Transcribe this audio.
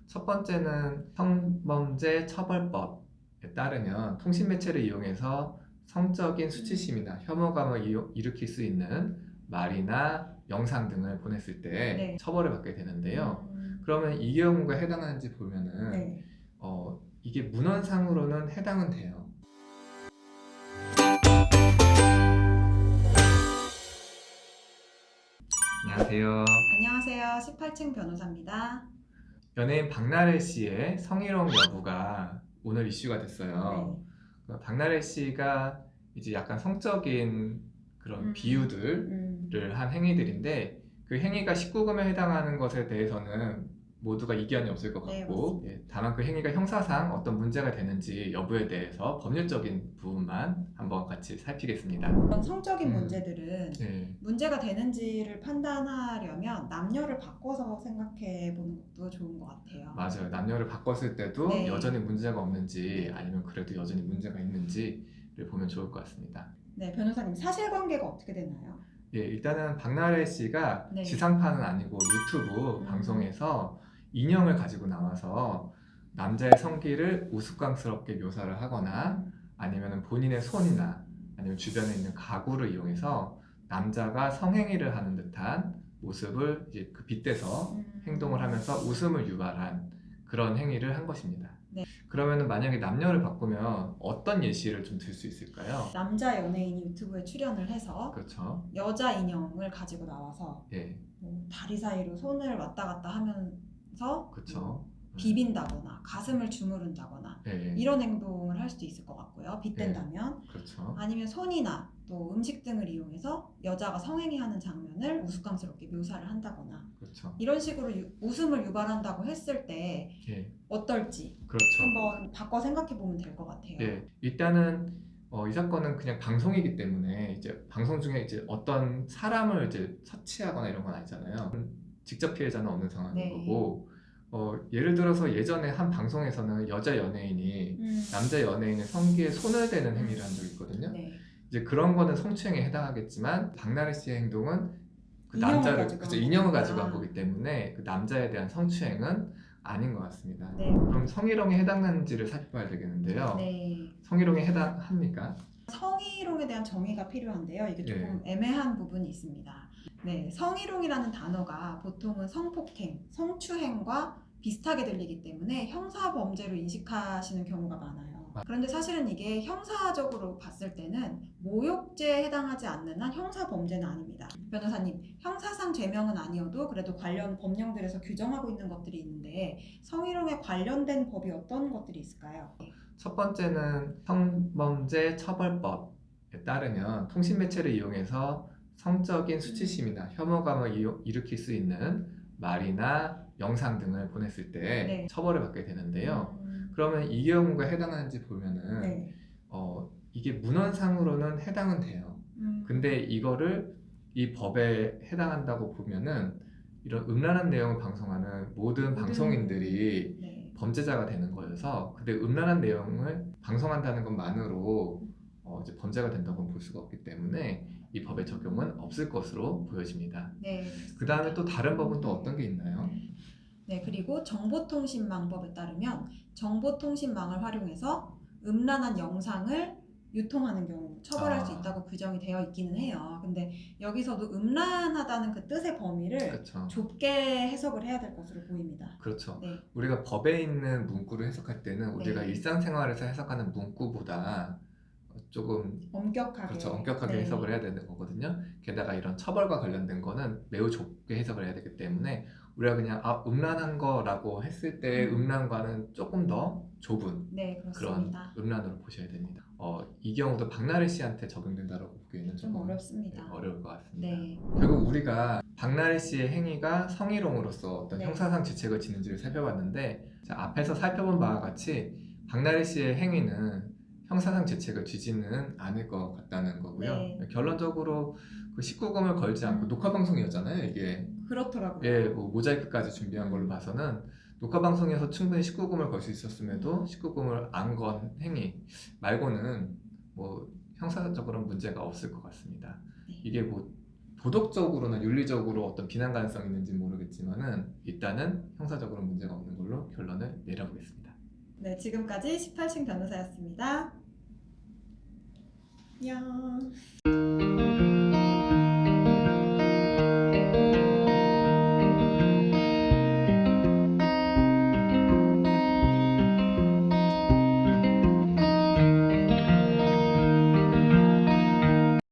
첫 번째는 성범죄 처벌법에 따르면 통신매체를 이용해서 성적인 수치심이나 혐오감을 일으킬 수 있는 말이나 영상 등을 보냈을 때 네. 처벌을 받게 되는데요. 그러면 이 경우가 해당하는지 보면은 네. 이게 문헌상으로는 해당은 돼요. 안녕하세요. 안녕하세요. 18층 변호사입니다. 연예인 박나래 씨의 성희롱 여부가 오늘 이슈가 됐어요. 박나래 씨가 이제 약간 성적인 그런 비유들을 한 행위들인데 그 행위가 19금에 해당하는 것에 대해서는 모두가 이견이 없을 것 네, 같고 다만 그 행위가 형사상 어떤 문제가 되는지 여부에 대해서 법률적인 부분만 한번 같이 살피겠습니다. 그런 성적인 문제들은 네. 문제가 되는지를 판단하려면 남녀를 바꿔서 생각해 보는 것도 좋은 것 같아요. 맞아요. 남녀를 바꿨을 때도 네. 여전히 문제가 없는지 아니면 그래도 여전히 문제가 있는지를 보면 좋을 것 같습니다. 네, 변호사님 사실관계가 어떻게 되나요? 예, 일단은 박나래 씨가 네. 지상파는 아니고 유튜브 방송에서 인형을 가지고 나와서 남자의 성기를 우스꽝스럽게 묘사를 하거나 아니면 본인의 손이나 아니면 주변에 있는 가구를 이용해서 남자가 성행위를 하는 듯한 모습을 이제 그 빗대서 행동을 하면서 웃음을 유발한 그런 행위를 한 것입니다. 네. 그러면 만약에 남녀를 바꾸면 어떤 예시를 좀 들 수 있을까요? 남자 연예인이 유튜브에 출연을 해서 그렇죠. 여자 인형을 가지고 나와서 예, 다리 사이로 손을 왔다 갔다 하면서 그렇죠. 비빈다거나 가슴을 주무른다거나 예, 이런 행동을 할 수도 있을 것 같고요. 빗댄다면 그렇죠. 아니면 손이나 또 음식 등을 이용해서 여자가 성행위하는 장면을 우스꽝스럽게 묘사를 한다거나 그렇죠. 이런 식으로 웃음을 유발한다고 했을 때 예, 어떨지 그렇죠. 한번 바꿔 생각해 보면 될 것 같아요. 예, 일단은 이 사건은 그냥 방송이기 때문에 이제 방송 중에 이제 어떤 사람을 이제 처치하거나 이런 건 아니잖아요. 직접 피해자는 없는 상황인 네. 거고, 예를 들어서 예전에 한 방송에서는 여자 연예인이 남자 연예인의 성기에 손을 대는 행위를 한 적이 있거든요. 네. 이제 그런 거는 성추행에 해당하겠지만 박나래 씨의 행동은 그 인형을 남자를 가지고 그죠, 한 인형을 거구나. 가지고 한 거기 때문에 그 남자에 대한 성추행은 아닌 것 같습니다. 네. 그럼 성희롱에 해당하는지를 살펴봐야 되겠는데요. 네. 성희롱에 해당합니까? 성희롱에 대한 정의가 필요한데요. 이게 조금 애매한 부분이 있습니다. 네, 성희롱이라는 단어가 보통은 성폭행, 성추행과 비슷하게 들리기 때문에 형사범죄로 인식하시는 경우가 많아요. 그런데 사실은 이게 형사적으로 봤을 때는 모욕죄에 해당하지 않는 한 형사범죄는 아닙니다. 변호사님, 형사상 죄명은 아니어도 그래도 관련 법령들에서 규정하고 있는 것들이 있는데 성희롱에 관련된 법이 어떤 것들이 있을까요? 첫 번째는 성범죄 처벌법에 따르면 통신매체를 이용해서 성적인 수치심이나 혐오감을 일으킬 수 있는 말이나 영상 등을 보냈을 때 처벌을 받게 되는데요. 그러면 이 경우가 해당하는지 보면은 이게 문헌상으로는 해당은 돼요. 근데 이거를 이 법에 해당한다고 보면은 이런 음란한 내용을 방송하는 모든 방송인들이 범죄자가 되는 거여서 근데 음란한 내용을 방송한다는 것만으로 이제 범죄가 된다고 볼 수가 없기 때문에 이 법의 적용은 없을 것으로 보여집니다. 네. 그 다음에 또 다른 법은 또 어떤 게 있나요? 네, 그리고 정보통신망법에 따르면 정보통신망을 활용해서 음란한 영상을 유통하는 경우 처벌할 수 있다고 규정이 되어 있기는 해요. 근데 여기서도 음란하다는 그 뜻의 범위를 그렇죠. 좁게 해석을 해야 될 것으로 보입니다. 그렇죠. 네. 우리가 법에 있는 문구를 해석할 때는 우리가 일상생활에서 해석하는 문구보다 조금 엄격하게, 그렇죠. 엄격하게 해석을 해야 되는 거거든요. 게다가 이런 처벌과 관련된 거는 매우 좁게 해석을 해야 되기 때문에 우리가 그냥 음란한 거라고 했을 때 음란과는 조금 더 좁은 그런 음란으로 보셔야 됩니다. 이 경우도 박나래 씨한테 적용된다고 보기에는 좀 어렵습니다. 네, 어려울 것 같습니다. 결국 우리가 박나래 씨의 행위가 성희롱으로서 어떤 형사상 죄책을 지는지를 살펴봤는데 앞에서 살펴본 바와 같이 박나래 씨의 행위는 형사상 죄책을 지지는 않을 것 같다는 거고요. 결론적으로 그 19금을 걸지 않고 녹화 방송이었잖아요, 이게. 그렇더라고요. 예, 뭐 모자이크까지 준비한 걸로 봐서는 녹화 방송에서 충분히 19금을 걸 수 있었음에도 19금을 안 건 행위 말고는 뭐 형사적으로는 문제가 없을 것 같습니다. 이게 뭐 도덕적으로나 윤리적으로 어떤 비난 가능성이 있는지 모르겠지만은 일단은 형사적으로 문제가 없는 걸로 바로 결론을 내려보겠습니다. 네, 지금까지 18층 변호사였습니다. 안녕.